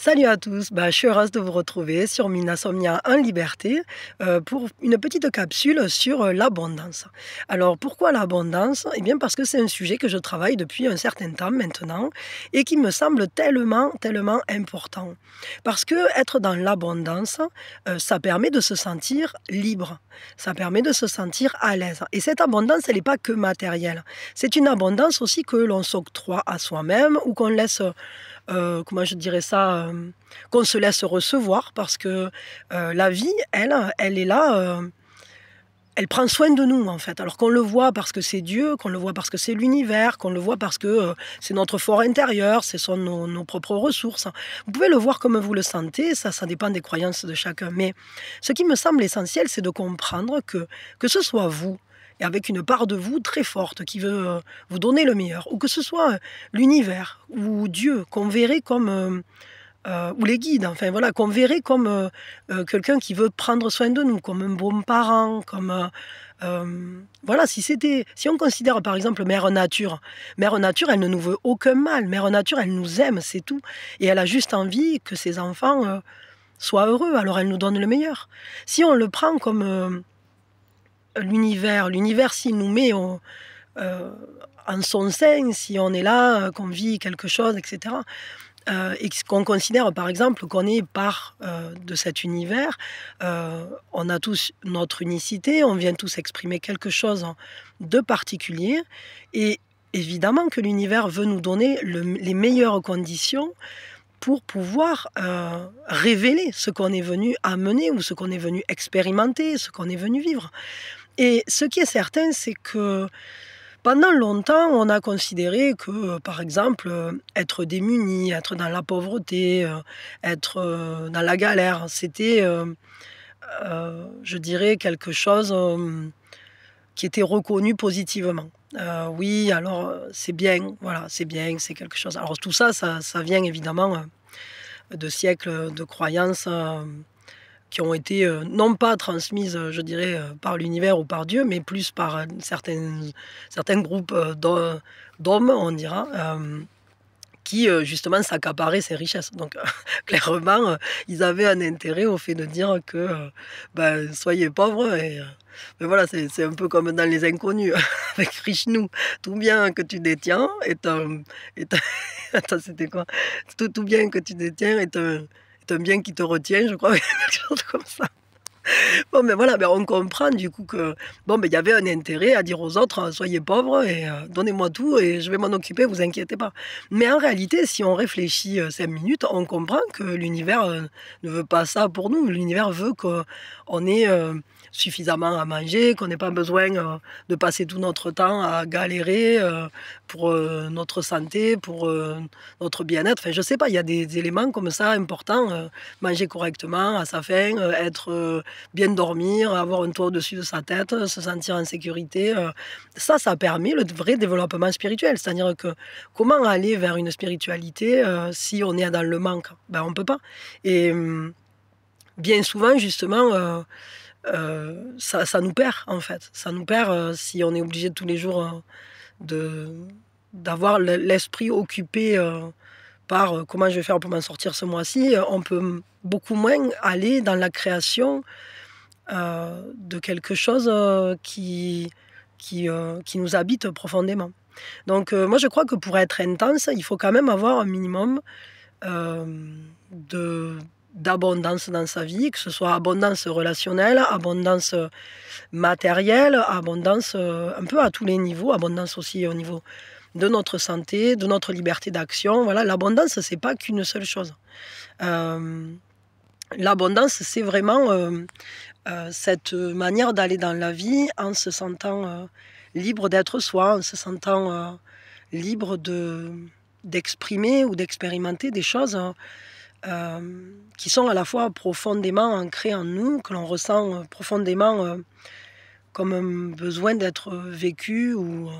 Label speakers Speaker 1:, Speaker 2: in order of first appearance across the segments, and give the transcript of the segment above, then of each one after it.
Speaker 1: Salut à tous, je suis heureuse de vous retrouver sur Minasomnia en liberté pour une petite capsule sur l'abondance. Alors pourquoi l'abondance? Eh bien parce que c'est un sujet que je travaille depuis un certain temps maintenant et qui me semble tellement important. Parce que être dans l'abondance, ça permet de se sentir libre, ça permet de se sentir à l'aise. Et cette abondance, elle n'est pas que matérielle, c'est une abondance aussi que l'on s'octroie à soi-même ou qu'on laisse comment je dirais ça, qu'on se laisse recevoir parce que la vie, elle est là, elle prend soin de nous en fait. Alors qu'on le voit parce que c'est Dieu, qu'on le voit parce que c'est l'univers, qu'on le voit parce que c'est notre fort intérieur, ce sont nos propres ressources. Vous pouvez le voir comme vous le sentez, ça dépend des croyances de chacun. Mais ce qui me semble essentiel, c'est de comprendre que ce soit vous, et avec une part de vous très forte qui veut vous donner le meilleur, ou que ce soit l'univers ou Dieu qu'on verrait comme, ou les guides, enfin voilà, qu'on verrait comme quelqu'un qui veut prendre soin de nous, comme un bon parent, comme voilà, si on considère par exemple Mère Nature, elle ne nous veut aucun mal, Mère Nature, elle nous aime, c'est tout, et elle a juste envie que ses enfants soient heureux, alors elle nous donne le meilleur. Si on le prend comme l'univers, s'il nous met en son sein, si on est là, qu'on vit quelque chose, etc., et qu'on considère par exemple qu'on est part de cet univers, on a tous notre unicité, on vient tous exprimer quelque chose de particulier, et évidemment que l'univers veut nous donner les meilleures conditions pour pouvoir révéler ce qu'on est venu amener ou ce qu'on est venu expérimenter, ce qu'on est venu vivre. Et ce qui est certain, c'est que pendant longtemps, on a considéré que, par exemple, être démuni, être dans la pauvreté, être dans la galère, c'était, je dirais, quelque chose qui était reconnu positivement. Oui, alors c'est bien, voilà, c'est bien, c'est quelque chose. Alors tout ça, ça vient évidemment de siècles de croyances qui ont été non pas transmises, je dirais, par l'univers ou par Dieu, mais plus par certains groupes d'hommes, on dira, qui justement s'accaparaient ces richesses. Donc clairement, ils avaient un intérêt au fait de dire que soyez pauvres, et mais voilà, c'est un peu comme dans Les Inconnus avec Richelieu. Tout bien que tu détiens est un attends, c'était quoi? Tout bien que tu détiens est un bien qui te retient, je crois, quelque chose comme ça. Bon, mais voilà, on comprend du coup que, bon, il y avait un intérêt à dire aux autres: «Soyez pauvres et donnez-moi tout et je vais m'en occuper, vous inquiétez pas». Mais en réalité, si on réfléchit 5 minutes, on comprend que l'univers ne veut pas ça pour nous. L'univers veut qu'on ait suffisamment à manger, qu'on n'ait pas besoin de passer tout notre temps à galérer pour notre santé, pour notre bien-être. Enfin, je sais pas, il y a des éléments comme ça importants, manger correctement à sa faim, être bien dormir, avoir un toit au-dessus de sa tête, se sentir en sécurité. Ça permet le vrai développement spirituel. C'est-à-dire que comment aller vers une spiritualité si on est dans le manque? On ne peut pas. Et bien souvent, justement, ça nous perd, en fait. Ça nous perd si on est obligé tous les jours d'avoir l'esprit occupé par comment je vais faire pour m'en sortir ce mois-ci. On peut beaucoup moins aller dans la création de quelque chose qui nous habite profondément. Donc moi je crois que pour être intense, il faut quand même avoir un minimum d'abondance dans sa vie, que ce soit abondance relationnelle, abondance matérielle, abondance un peu à tous les niveaux, abondance aussi au niveau de notre santé, de notre liberté d'action. Voilà, l'abondance, c'est pas qu'une seule chose. L'abondance, c'est vraiment cette manière d'aller dans la vie en se sentant libre d'être soi, en se sentant libre d'exprimer ou d'expérimenter des choses qui sont à la fois profondément ancrées en nous, que l'on ressent profondément comme un besoin d'être vécu, ou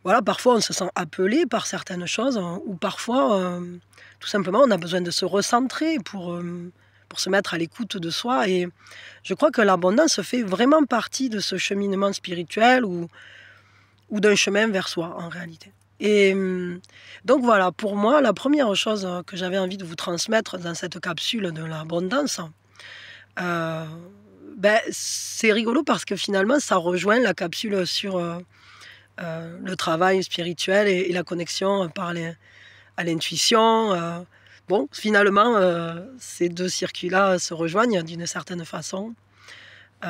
Speaker 1: voilà, parfois on se sent appelé par certaines choses, ou parfois tout simplement on a besoin de se recentrer pour se mettre à l'écoute de soi. Et je crois que l'abondance fait vraiment partie de ce cheminement spirituel ou d'un chemin vers soi en réalité. Et donc voilà, pour moi, la première chose que j'avais envie de vous transmettre dans cette capsule de l'abondance, heu, c'est rigolo parce que finalement ça rejoint la capsule sur, le travail spirituel et la connexion par les à l'intuition, bon, finalement, ces 2 circuits-là se rejoignent d'une certaine façon, heu,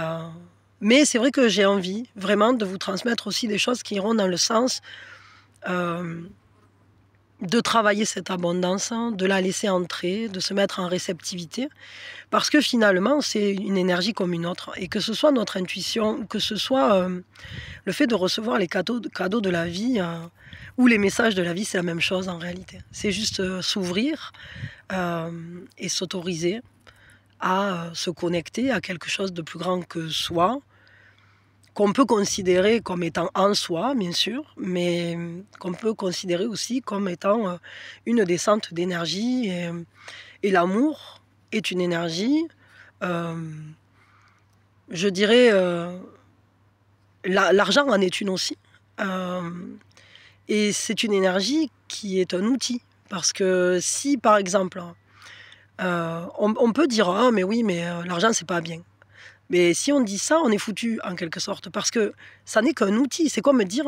Speaker 1: mais c'est vrai que j'ai envie vraiment de vous transmettre aussi des choses qui iront dans le sens, hem, de travailler cette abondance, hein, de la laisser entrer, de se mettre en réceptivité. Parce que finalement, c'est une énergie comme une autre et que ce soit notre intuition ou que ce soit, le fait de recevoir les cadeaux de la vie, ou les messages de la vie, c'est la même chose en réalité. C'est juste, s'ouvrir, et s'autoriser à, se connecter à quelque chose de plus grand que soi, qu'on peut considérer comme étant en soi, bien sûr, mais qu'on peut considérer aussi comme étant, une descente d'énergie et l'amour est une énergie, hem, je dirais, l'argent en est une aussi, hem et c'est une énergie qui est un outil. Parce que si, par exemple, on peut dire: «Ah mais oui, mais l'argent c'est pas bien». Mais si on dit ça, on est foutu en quelque sorte parce que ça n'est qu'un outil. C'est comme dire,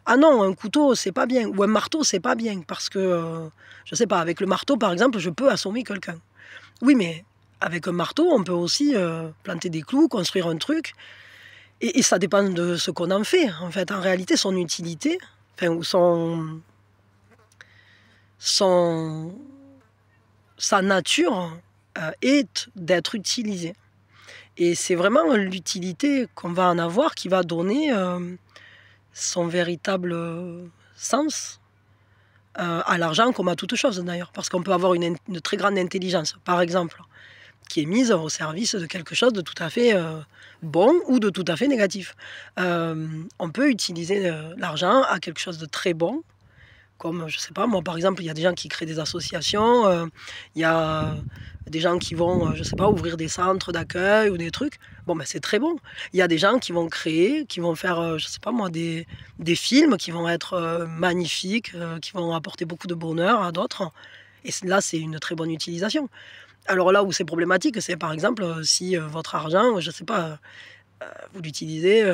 Speaker 1: «Ah non, un couteau c'est pas bien» ou «Un marteau c'est pas bien» parce que, je sais pas, avec le marteau par exemple, je peux assommer quelqu'un. Oui, mais avec un marteau, on peut aussi, planter des clous, construire un truc et ça dépend de ce qu'on en fait, en fait. En réalité, son utilité, enfin ou son sa nature, est d'être utilisé et c'est vraiment l'utilité qu'on va en avoir qui va donner, son véritable, sens, à l'argent comme à toute chose d'ailleurs. Parce qu'on peut avoir une très grande intelligence, par exemple, qui est mise au service de quelque chose de tout à fait, bon ou de tout à fait négatif. On peut utiliser, l'argent à quelque chose de très bon, comme, je sais pas moi, par exemple, il y a des gens qui créent des associations, il y a des gens qui vont, je sais pas, ouvrir des centres d'accueil ou des trucs. Bon, ben, c'est très bon. Il y a des gens qui vont créer, qui vont faire, je sais pas moi, des films qui vont être, magnifiques, qui vont apporter beaucoup de bonheur à d'autres et là, c'est une très bonne utilisation. Alors là où c'est problématique, c'est par exemple, si, votre argent, je sais pas, vous l'utilisez,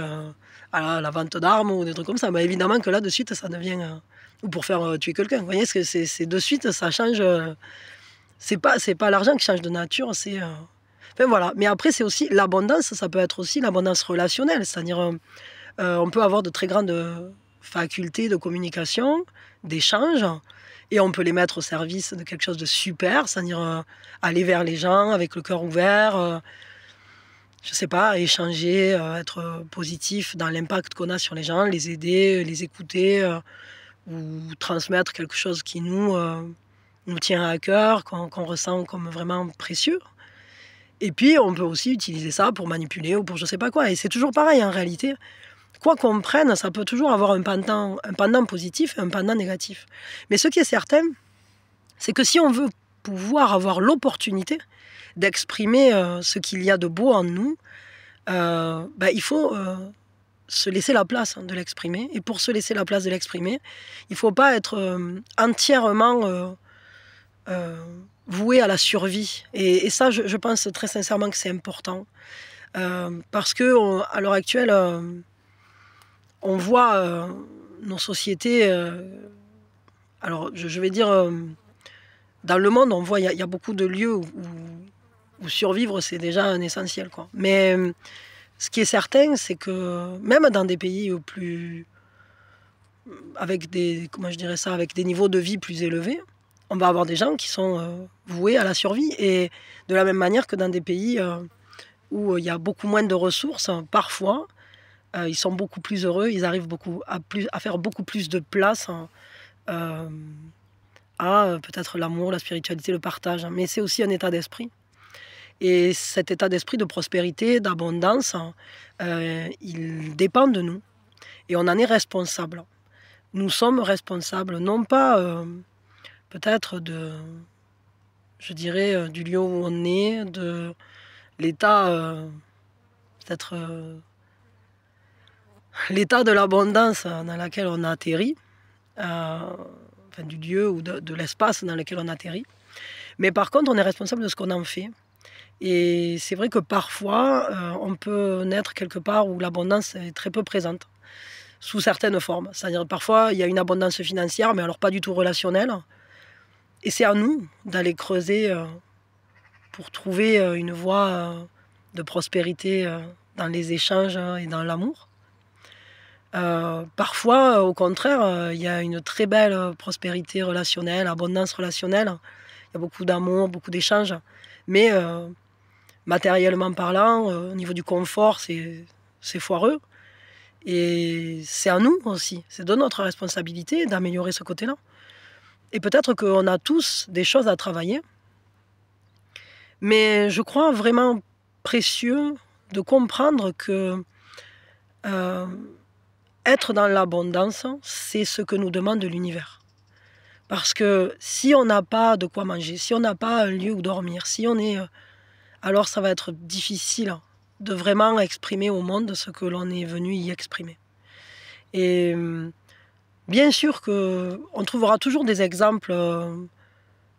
Speaker 1: à la vente d'armes ou des trucs comme ça. Bah, évidemment que là, de suite, ça devient, ou pour faire, tuer quelqu'un. Vous voyez? Ce que c'est de suite, ça change, c'est pas l'argent qui change de nature, enfin voilà. Mais après, c'est aussi l'abondance, ça peut être aussi l'abondance relationnelle. C'est-à-dire, on peut avoir de très grandes, facultés de communication, d'échange et on peut les mettre au service de quelque chose de super, c'est-à-dire, aller vers les gens avec le cœur ouvert, je sais pas, échanger, être, positif dans l'impact qu'on a sur les gens, les aider, les écouter, ou transmettre quelque chose qui nous tient à cœur, qu'on ressent comme vraiment précieux. Et puis on peut aussi utiliser ça pour manipuler ou pour je sais pas quoi et c'est toujours pareil en réalité. Quoi qu'on prenne, ça peut toujours avoir un pendant positif et un pendant négatif. Mais ce qui est certain, c'est que si on veut pouvoir avoir l'opportunité d'exprimer, ce qu'il y a de beau en nous, il faut, se laisser la place, hein, de l'exprimer et pour se laisser la place de l'exprimer, il ne faut pas être, entièrement, heu, voué à la survie et ça je pense très sincèrement que c'est important, parce qu'on à l'heure actuelle, on voit, nos sociétés, alors je vais dire, dans le monde, on voit il y a beaucoup de lieux où survivre, c'est déjà un essentiel, quoi. Mais, ce qui est certain, c'est que même dans des pays, plus avec des comment je dirais ça? Avec des niveaux de vie plus élevés, on va avoir des gens qui sont, voués à la survie et de la même manière que dans des pays, où, il y a beaucoup moins de ressources, parfois, ils sont beaucoup plus heureux, ils arrivent beaucoup à faire beaucoup plus de place, hem, à, peut-être l'amour, la spiritualité, le partage, hein. Mais c'est aussi un état d'esprit et cet état d'esprit de prospérité, d'abondance, il dépend de nous et on en est responsable. Nous sommes responsables, non pas, peut-être je dirais, du lieu où on est, de l'état, peut-être, l'état de l'abondance, dans laquelle on a atterri, enfin, du lieu ou de l'espace dans lequel on atterrit. Mais par contre, on est responsable de ce qu'on en fait. Et c'est vrai que parfois, on peut naître quelque part où l'abondance est très peu présente, sous certaines formes. C'est-à-dire parfois, il y a une abondance financière, mais alors pas du tout relationnelle. Et c'est à nous d'aller creuser pour trouver une voie de prospérité dans les échanges et dans l'amour. Parfois, au contraire, il y a une très belle prospérité relationnelle, abondance relationnelle. Il y a beaucoup d'amour, beaucoup d'échanges. Mais matériellement parlant, au niveau du confort, c'est foireux. Et c'est à nous aussi, c'est de notre responsabilité d'améliorer ce côté-là. Et peut-être qu'on a tous des choses à travailler. Mais je crois vraiment précieux de comprendre que être dans l'abondance, c'est ce que nous demande l'univers. Parce que si on n'a pas de quoi manger, si on n'a pas un lieu où dormir, si on est... alors ça va être difficile de vraiment exprimer au monde ce que l'on est venu y exprimer. Et bien sûr qu'on trouvera toujours des exemples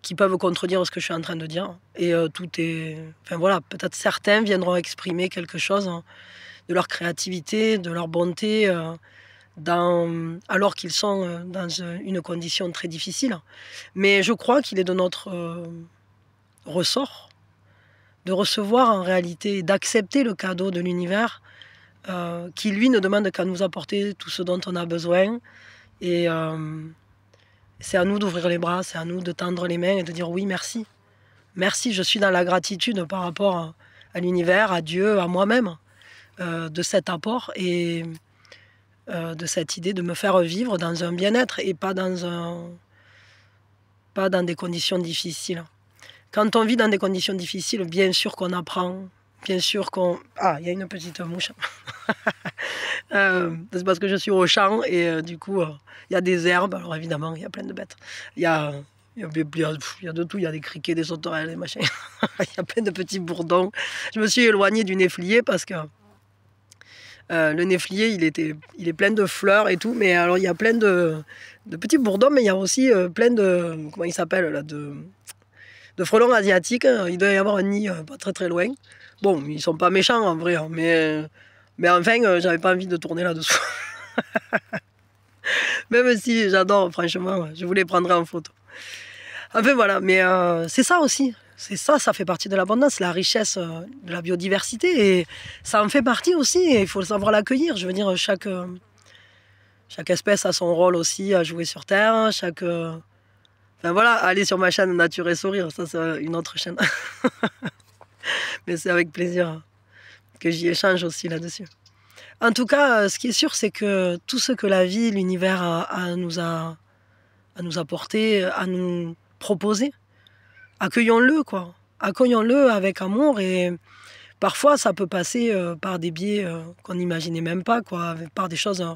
Speaker 1: qui peuvent contredire ce que je suis en train de dire. Et tout est... Enfin voilà, peut-être certains viendront exprimer quelque chose de leur créativité, de leur bonté, alors qu'ils sont dans une condition très difficile. Mais je crois qu'il est de notre ressort de recevoir en réalité, d'accepter le cadeau de l'univers qui lui ne demande qu'à nous apporter tout ce dont on a besoin. Et c'est à nous d'ouvrir les bras, c'est à nous de tendre les mains et de dire oui, merci. Merci, je suis dans la gratitude par rapport à l'univers, à Dieu, à moi-même, de cet apport et de cette idée de me faire vivre dans un bien-être et pas dans des conditions difficiles. Quand on vit dans des conditions difficiles, bien sûr qu'on apprend, bien sûr qu'on... Ah, il y a une petite mouche. C'est parce que je suis au champ et du coup, il y a des herbes. Alors évidemment, il y a plein de bêtes. Il y a de tout, il y a des criquets, des sauterelles, des machins. Il y a plein de petits bourdons. Je me suis éloignée du néflier parce que le néflier, il est plein de fleurs et tout. Mais alors, il y a plein de petits bourdons, mais il y a aussi plein de... Comment il s'appelle là, de frelons asiatiques. Il doit y avoir un nid pas très très loin. Bon, ils sont pas méchants en vrai, hein, mais enfin, j'avais pas envie de tourner là-dessous. Même si j'adore, franchement, je vous les prendrai en photo. Enfin voilà, mais c'est ça aussi. C'est ça, ça fait partie de l'abondance, la richesse de la biodiversité. Et ça en fait partie aussi, et il faut savoir l'accueillir. Je veux dire, chaque espèce a son rôle aussi à jouer sur Terre. Enfin voilà, allez sur ma chaîne Nature et Sourire, ça c'est une autre chaîne. Mais c'est avec plaisir que j'y échange aussi là-dessus. En tout cas, ce qui est sûr, c'est que tout ce que la vie, l'univers a à nous apporter, à nous proposer, accueillons-le, quoi. Accueillons-le avec amour et parfois ça peut passer par des biais qu'on n'imaginait même pas, quoi, par des choses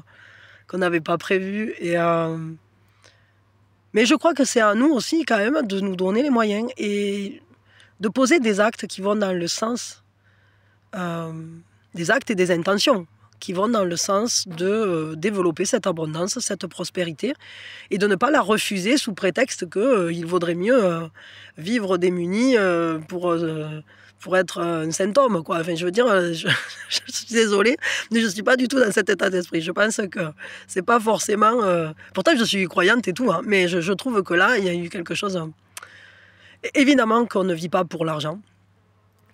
Speaker 1: qu'on n'avait pas prévues. Mais je crois que c'est à nous aussi quand même de nous donner les moyens et de poser des actes qui vont dans le sens, des actes et des intentions qui vont dans le sens de développer cette abondance, cette prospérité, et de ne pas la refuser sous prétexte qu'il vaudrait mieux vivre démuni pour être un saint homme, quoi. Enfin, je veux dire, je suis désolée, mais je ne suis pas du tout dans cet état d'esprit. Je pense que c'est pas forcément... Pourtant, je suis croyante et tout, hein, mais je trouve que là, il y a eu quelque chose... Évidemment qu'on ne vit pas pour l'argent.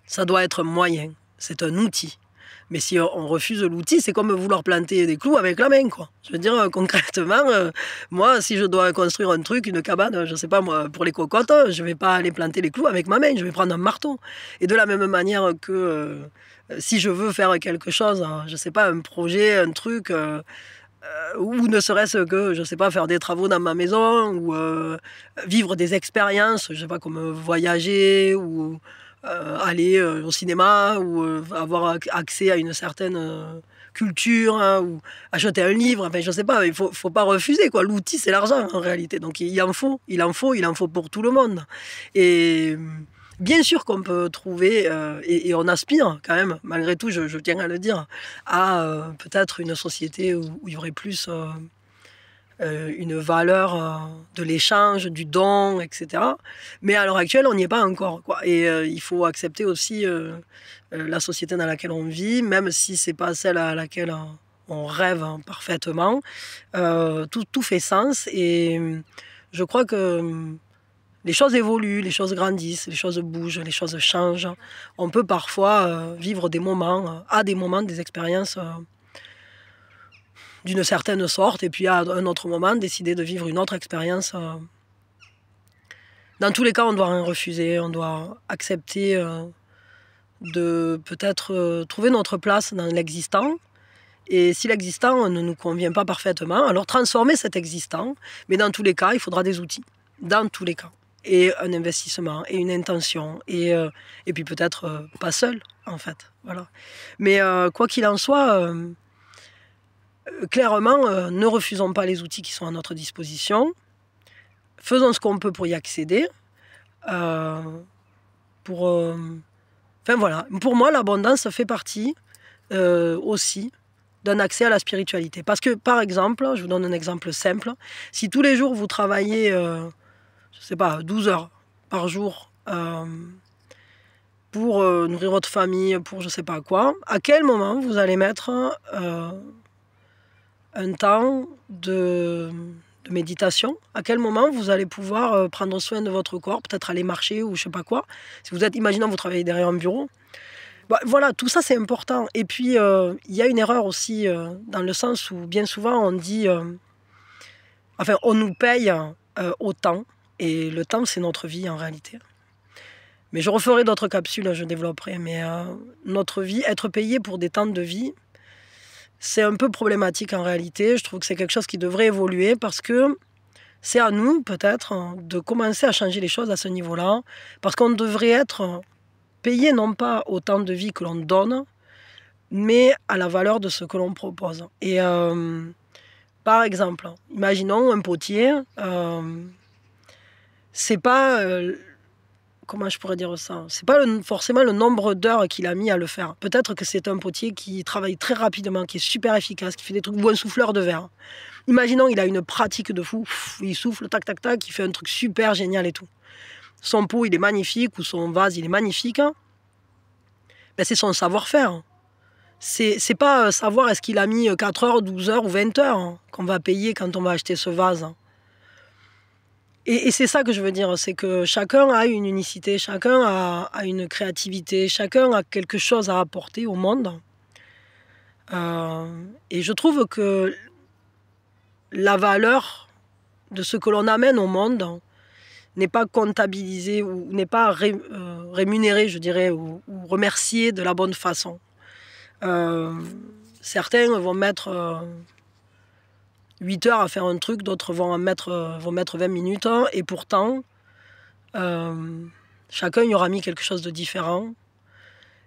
Speaker 1: Ça doit être un moyen, c'est un outil. Mais si on refuse l'outil, c'est comme vouloir planter des clous avec la main, quoi. Je veux dire, concrètement, moi, si je dois construire un truc, une cabane, je sais pas moi, pour les cocottes, je vais pas aller planter les clous avec ma main, je vais prendre un marteau. Et de la même manière que si je veux faire quelque chose, je sais pas, un projet, un truc, ou ne serait-ce que, je sais pas, faire des travaux dans ma maison, ou vivre des expériences, je sais pas, comme voyager, ou... aller au cinéma ou avoir accès à une certaine culture hein, ou acheter un livre, enfin je sais pas, il faut pas refuser quoi. L'outil c'est l'argent en réalité, donc il en faut pour tout le monde. Et bien sûr qu'on peut trouver et on aspire quand même, malgré tout, je tiens à le dire, à peut-être une société où il y aurait plus une valeur de l'échange, du don, etc. Mais à l'heure actuelle, on n'y est pas encore, quoi. Et il faut accepter aussi la société dans laquelle on vit, même si c'est pas celle à laquelle on rêve parfaitement. Tout fait sens et je crois que les choses évoluent, les choses grandissent, les choses bougent, les choses changent. On peut parfois vivre des moments, à des moments, des expériences d'une certaine sorte, et puis à un autre moment, décider de vivre une autre expérience. Dans tous les cas, on doit rien refuser, on doit accepter de peut-être trouver notre place dans l'existant. Et si l'existant ne nous convient pas parfaitement, alors transformer cet existant. Mais dans tous les cas, il faudra des outils. Dans tous les cas. Et un investissement, et une intention. Et puis peut-être pas seul, en fait. Voilà. Mais quoi qu'il en soit, clairement, ne refusons pas les outils qui sont à notre disposition. Faisons ce qu'on peut pour y accéder. Enfin voilà. Pour moi, l'abondance fait partie aussi d'un accès à la spiritualité. Parce que, par exemple, je vous donne un exemple simple, si tous les jours vous travaillez, je ne sais pas, 12 heures par jour pour nourrir votre famille, pour je ne sais pas quoi, à quel moment vous allez mettre un temps de méditation? À quel moment vous allez pouvoir prendre soin de votre corps, peut-être aller marcher ou je ne sais pas quoi? Si vous êtes, imaginons vous travaillez derrière un bureau, bah, voilà, tout ça c'est important. Et puis il y a une erreur aussi dans le sens où bien souvent on dit, enfin on nous paye au temps, et le temps c'est notre vie en réalité. Mais je referai d'autres capsules, je développerai, mais notre vie, être payé pour des temps de vie, c'est un peu problématique en réalité. Je trouve que c'est quelque chose qui devrait évoluer parce que c'est à nous peut-être de commencer à changer les choses à ce niveau-là, parce qu'on devrait être payé non pas au temps de vie que l'on donne, mais à la valeur de ce que l'on propose. Et par exemple, imaginons un potier, c'est pas, comment je pourrais dire ça, c'est pas forcément le nombre d'heures qu'il a mis à le faire. Peut-être que c'est un potier qui travaille très rapidement, qui est super efficace, qui fait des trucs, ou un souffleur de verre. Imaginons il a une pratique de fou, il souffle, tac, tac, tac, il fait un truc super génial et tout. Son pot, il est magnifique, ou son vase, il est magnifique. Ben, c'est son savoir-faire. C'est pas savoir est-ce qu'il a mis 4 heures, 12 heures ou 20 heures qu'on va payer quand on va acheter ce vase. Et c'est ça que je veux dire, c'est que chacun a une unicité, chacun a une créativité, chacun a quelque chose à apporter au monde. Et je trouve que la valeur de ce que l'on amène au monde n'est pas comptabilisée ou n'est pas rémunérée, je dirais, ou remerciée de la bonne façon. Certains vont mettre 8 heures à faire un truc, d'autres vont mettre 20 minutes, et pourtant, chacun y aura mis quelque chose de différent.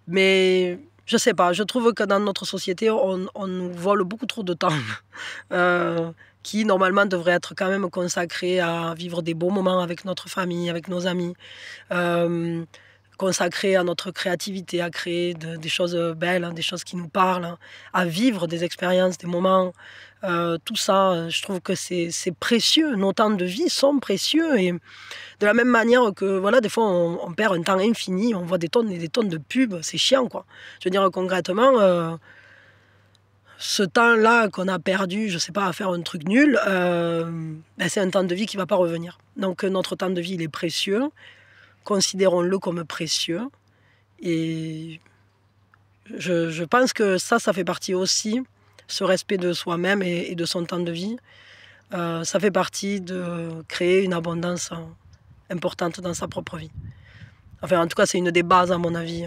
Speaker 1: Mais je sais pas, je trouve que dans notre société, on nous vole beaucoup trop de temps, qui normalement devrait être quand même consacré à vivre des beaux moments avec notre famille, avec nos amis, consacré à notre créativité, à créer des choses belles, des choses qui nous parlent, à vivre des expériences, des moments. Tout ça, je trouve que c'est précieux. Nos temps de vie sont précieux. Et de la même manière que, voilà, des fois, on perd un temps infini, on voit des tonnes et des tonnes de pubs, c'est chiant, quoi. Je veux dire, concrètement, ce temps-là qu'on a perdu, je sais pas, à faire un truc nul, ben, c'est un temps de vie qui va pas revenir. Donc, notre temps de vie, il est précieux. Considérons-le comme précieux. Et je pense que ça fait partie aussi, ce respect de soi-même et de son temps de vie. Ça fait partie de créer une abondance importante dans sa propre vie. Enfin, en tout cas, c'est une des bases, à mon avis,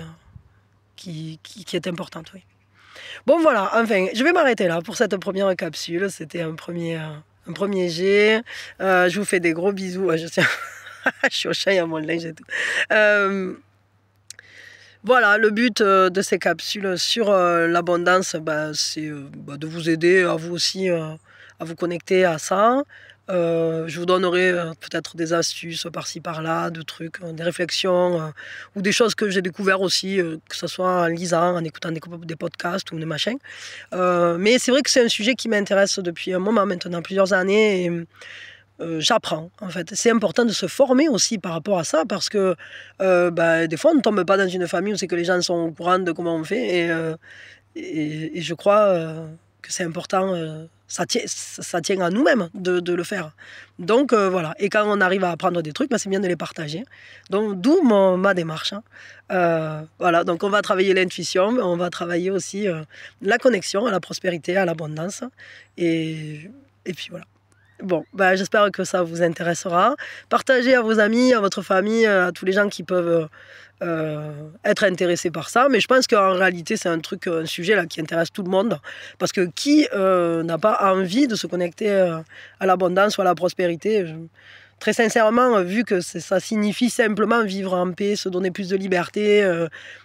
Speaker 1: qui est importante, oui. Bon, voilà, enfin, je vais m'arrêter là pour cette première capsule. C'était un premier jet. Je vous fais des gros bisous. Je tiens... je suis au chat, il y a mon linge et tout. Voilà, le but de ces capsules sur l'abondance, c'est de vous aider à vous aussi à vous connecter à ça, Je vous donnerai peut-être des astuces par-ci par-là, de trucs, des réflexions ou des choses que j'ai découvert aussi, que ce soit en lisant, en écoutant des podcasts ou des machins. Mais c'est vrai que c'est un sujet qui m'intéresse depuis un moment maintenant, plusieurs années. Et, j'apprends en fait. C'est important de se former aussi par rapport à ça parce que des fois on ne tombe pas dans une famille où c'est que les gens sont au courant de comment on fait et je crois que c'est important, ça tient à nous-mêmes de le faire. Donc voilà, et quand on arrive à apprendre des trucs, c'est bien de les partager. Donc d'où ma démarche, hein. Voilà, donc on va travailler l'intuition, mais on va travailler aussi la connexion à la prospérité, à l'abondance et puis voilà. Bon, j'espère que ça vous intéressera. Partagez à vos amis, à votre famille, à tous les gens qui peuvent être intéressés par ça. Mais je pense qu'en réalité, c'est un sujet là, qui intéresse tout le monde. Parce que qui n'a pas envie de se connecter à l'abondance ou à la prospérité? Très sincèrement, vu que ça signifie simplement vivre en paix, se donner plus de liberté,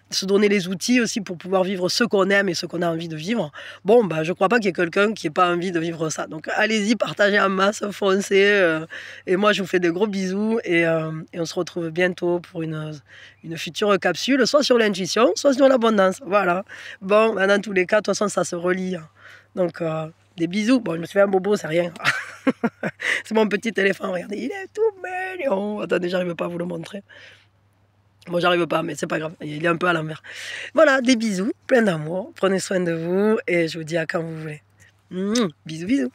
Speaker 1: se donner les outils aussi pour pouvoir vivre ce qu'on aime et ce qu'on a envie de vivre. Bon, je ne crois pas qu'il y ait quelqu'un qui n'ait pas envie de vivre ça. Donc allez-y, partagez en masse, foncez. Et moi, je vous fais de gros bisous et on se retrouve bientôt pour une future capsule, soit sur l'intuition, soit sur l'abondance. Voilà. Bon, dans tous les cas, de toute façon, ça se relie. Donc, des bisous. Bon, je me suis fait un bobo, c'est rien. C'est mon petit éléphant, regardez, il est tout mignon. Attendez, j'arrive pas à vous le montrer. Bon, j'arrive pas, mais c'est pas grave, il est un peu à l'envers. Voilà, des bisous, plein d'amour, prenez soin de vous et je vous dis à quand vous voulez. Bisous, bisous.